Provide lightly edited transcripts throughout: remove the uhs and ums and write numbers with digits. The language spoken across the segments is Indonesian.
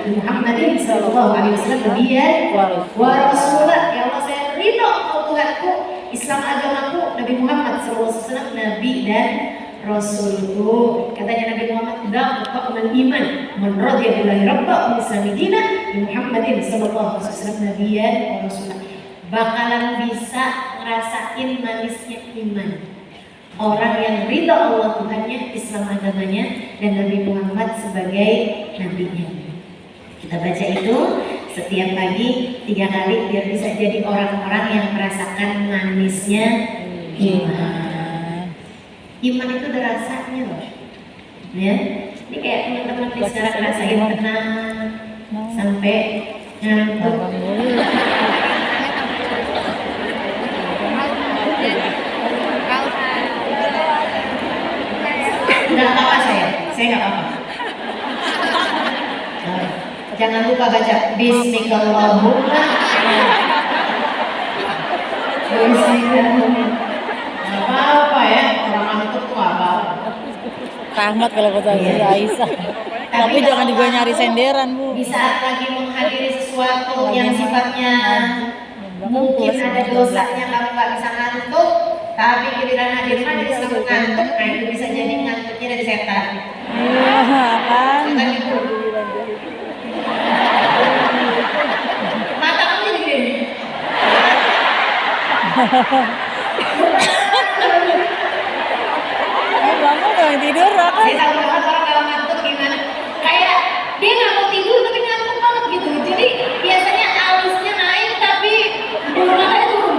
Muhammadin sallallahu alaihi wasallam nabiyyan wa rasulah. Ya Allah, saya ridho kau Tuhanku, Islam agamaku, Nabi Muhammad sallallahu alaihi wasallam nabi dan rasulku. Katanya Nabi Muhammad, "Da'uman iman man radiya billahi rabba wa islami dina Muhammadin sallallahu alaihi wasallam nabiyyan wa rasulah." Bakalan bisa ngerasain manisnya iman orang yang ridho Allah Tuhannya, Islam agamanya, dan Nabi Muhammad sebagai nabinya. Kita baca itu setiap pagi 3 kali biar bisa jadi orang-orang yang merasakan manisnya iman. Iman itu ada rasanya loh, ya. Ini kayak teman-teman di sekarang rasain tenang sampai ngantuk. Nggak apa-apa saya nggak apa-apa. Jangan lupa baca Bismillahirrahmanirrahim. Nggak apa-apa ya, orang ngantuk tuh apa? Rahmat kalau kata Aisyah. Tapi jangan juga nyari senderan, Bu. Di saat lagi menghadiri sesuatu yang sifatnya mungkin ada dosanya, kamu nggak bisa ngantuk, tapi giliran hadir majelis kamu ngantuk, nah itu bisa jadi ngantuknya dari setan. Kan? Setan itu. Mata kamu jadi gini. Bangun dong tidur apa? Saya tahu banget orang kalau ngantuk gimana. Kayak dia nggak mau tidur tapi ngantuk banget gitu. Jadi biasanya alisnya naik tapi bulu matanya turun.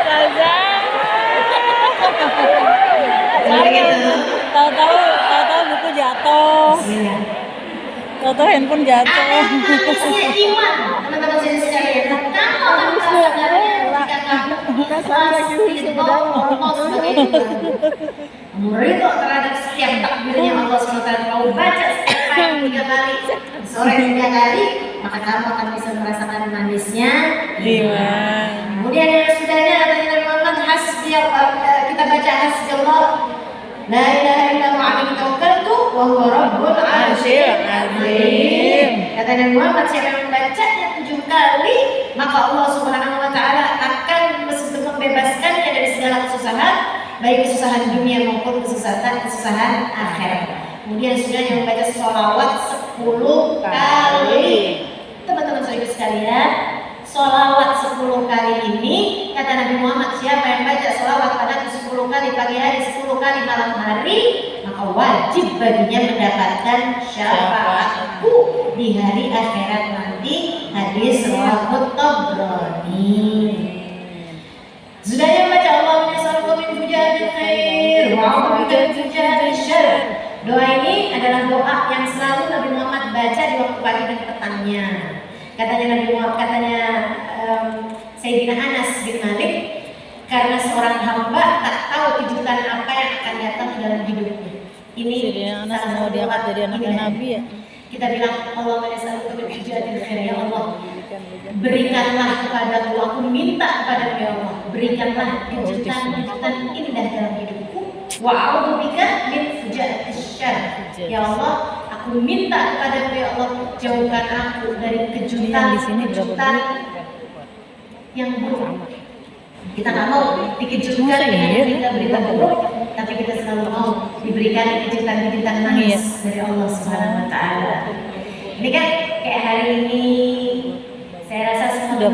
Saja. Tahu-tahu buku jatuh. Tahu-tahu handphone jatuh. Manisnya iman, teman-teman saya sekalian. Kamu akan merasakannya jika kamu ridho terhadap setiap takdirnya Allah SWT. Kau baca setiap pagi 3 kali, sore 3 kali, maka kamu akan bisa merasakan manisnya iman. Kemudian yang sudahnya katanya Nabi Muhammad, kita baca hasbiyallah la ilaha illallah alaihi tawakkaltu wa huwa rabbul arsyil azim. Kata Nabi Muhammad, siapa yang membacanya 7 kali, maka Allah Subhanahu wa taala akan membebaskannya dari segala kesusahan, baik kesusahan dunia maupun kesusahan akhirat. Kemudian sudah yang membaca sholawat 10 kali. Teman-teman saudara sekalian, sholawat 10 kali ini kata Nabi Muhammad, siapa yang baca sholawat pada 10 kali pagi hari, 10 kali malam hari, maka wajib baginya mendapatkan syafaatku di hari akhirat nanti. Hadis riwayat Tabrani. Sudah yang baca Allahumma shalli min fujadil khair wa min fujadil syarr. Doa ini adalah doa yang selalu Nabi Muhammad baca di waktu pagi dan petangnya. Katanya Nabi Muhammad, Sayyidina Anas bin Malik, karena seorang hamba tak tahu kejutan apa yang akan datang dalam hidupnya. Ini Sayyidina Anas mau diangkat jadi anaknya Nabi ya. Kita bilang Allahumma shalli min fujadil khair, ya Allah, berikanlah kepadaku, aku minta kepadamu ya Allah, berikanlah kejutan-kejutan indah dalam hidupku. Wa a'udzubika min fujatil syarr. Ya Allah, aku minta kepadamu ya Allah, jauhkan aku dari kejutan yang buruk. Kita nggak mau dikejutkan dengan berita-berita buruk, tapi kita selalu mau diberikan kejutan-kejutan manis dari Allah Subhanahu Wa Taala. Ini kan kayak hari ini, saya rasa semua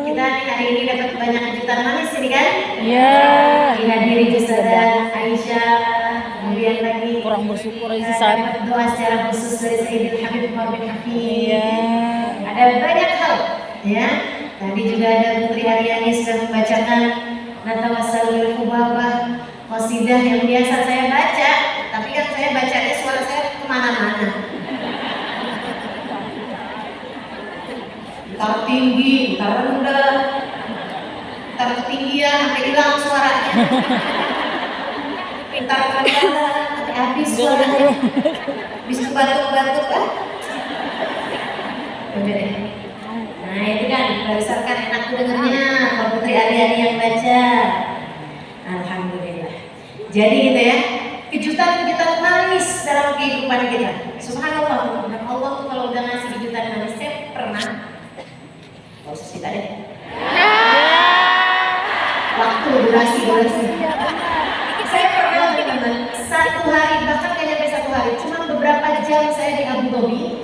kita hari ini dapat banyak kejutan manis ini kan? Iya. Dihadiri Ustazah Aisyah, kemudian lagi kurang bersyukur aja saat doa secara khusus dari Sayyidina Habib Umar bin Hafid. Iya. Ada banyak hal, ya. Tadi juga ada Putri Aryani sudah membacakan Natawassalul Hubabah, qasidah yang biasa saya baca, tapi kan saya bacanya suara saya kemana-mana. Entar tinggi, entar rendah, entar ketinggian sampai hilang suaranya. Entar rendah, sampai habis suaranya. Bisa batuk-batuk kan? Udah deh. Nah itu kan berdasarkan enak dengarnya kalau Putri Aryani yang baca. Alhamdulillah. Jadi gitu ya, kejutan-kejutan manis dalam kehidupan kita. beberapa jam saya di Abu Dhabi.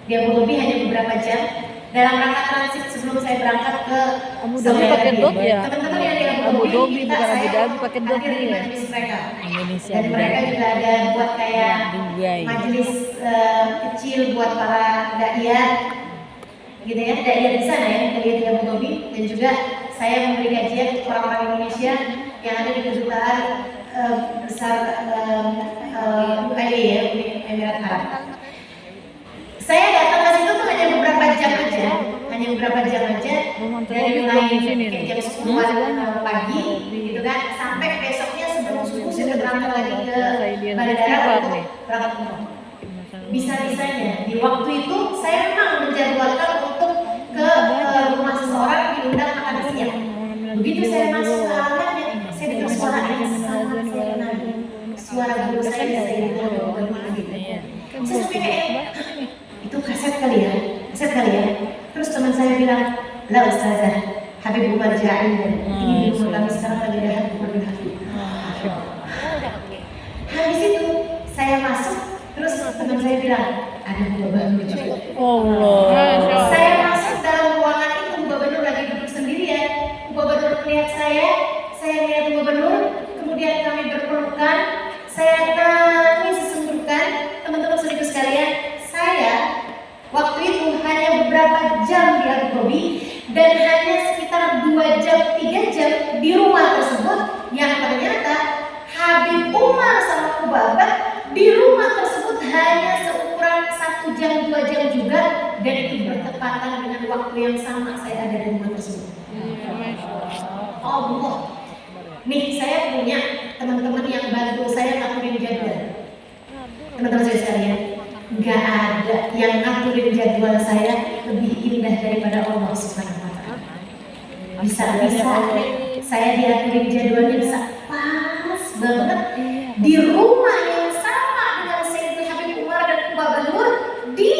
Di Abu Dhabi hanya beberapa jam dalam rangka transit sebelum saya berangkat ke Abu Saudi Dhabi pakai Arabia. dot ya? Teman-teman yang di Abu Abu Dhabi, Dhabi, kita bukan Abu saya Dhabi, pakai dot hadir di ya? majelis mereka. Indonesia. Dan mereka juga ada buat kayak Dubai. majelis kecil buat para dai, gitu ya, dai di sana ya, dai di Abu Dhabi. Dan juga saya memberi kajian untuk orang-orang Indonesia yang ada di kedutaan besar UAE ya, Uni Emirat Arab. Saya datang ke situ tuh hanya beberapa jam aja, dari mulai kayak jam 10 pagi, gitu kan, sampai besoknya sebelum subuh saya udah berangkat lagi ke bandara untuk berangkat umroh. Bisa-bisanya di waktu itu saya memang menjadwalkan untuk ke rumah seseorang diundang makan siang. Begitu saya masuk ke alamnya, saya dengar suara yang sangat saya kenali, suara guru saya dengar gitu. Saya sampai kayak itu kaset kali ya. Terus teman saya bilang, lah Ustazah, Habib Umar Ja'in, ini di rumah kami sekarang lagi ada Habib Umar bin Habib. Habis itu saya masuk, terus teman saya bilang, ada Mbak Banu juga. Allah. Saya masuk dalam ruangan itu, Mbak Banu lagi duduk sendirian. Mbak Banu melihat saya lihat Mbak Banu, kemudian kami berpelukan, saya tangis sesungguhkan. Teman-teman saudaraku sekalian, saya waktu itu hanya beberapa jam di Abu Dhabi dan hanya sekitar 2 jam 3 jam di rumah tersebut, yang ternyata Habib Umar sama Ubabah di rumah tersebut hanya seukuran 1 jam 2 jam juga, dan itu bertepatan dengan waktu yang sama saya ada di rumah tersebut. Allah. Nih saya punya teman-teman yang bantu saya ngaturin jadwal. Teman-teman saya sekalian, nggak ada yang ngaturin jadwal saya lebih indah daripada Allah Subhanahu wa Ta'ala. Bisa-bisa saya diaturin jadwalnya bisa pas banget di rumah yang sama dengan Sayyidul Habib Umar dan Ubabah Nur, di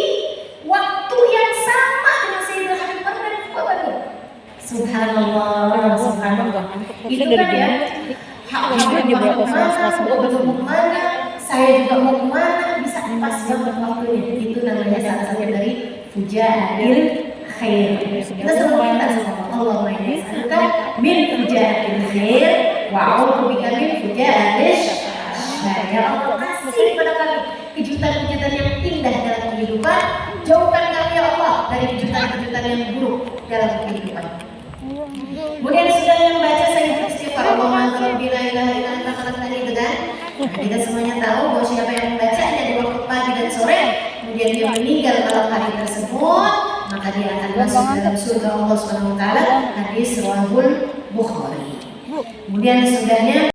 waktu yang sama dengan Sayyidul Habib Umar dan Ubabah Nur. Subhanallah, subhanallah. Itu kan ya, Habib Umar mau kemana, Ubabah Nur mau kemana, saya juga mau kemana, bisa pas banget waktunya. Itu namanya salah satu dari fujaa'il khair. Kita semua minta sama Allah SWT min fujaa'il khair wa a'udzu bika min fujaa'il syarr. Ya Allah, kasih pada kami kejutan-kejutan yang indah dalam kehidupan. Jauhkan kami ya Allah dari kejutan-kejutan yang buruk dalam kehidupan. Kemudian sudah yang baca saya beristighfar, Allahumma la ilaha illa anta khalaqtani, itu kan? Kita semuanya tahu bahwa siapa yang membacanya di waktu pagi dan sore, kemudian dia meninggal malam hari tersebut, maka dia akan masuk dalam surga Allah Subhanahu wa Ta'ala. Hadis riwayat Bukhari. Kemudian sudahnya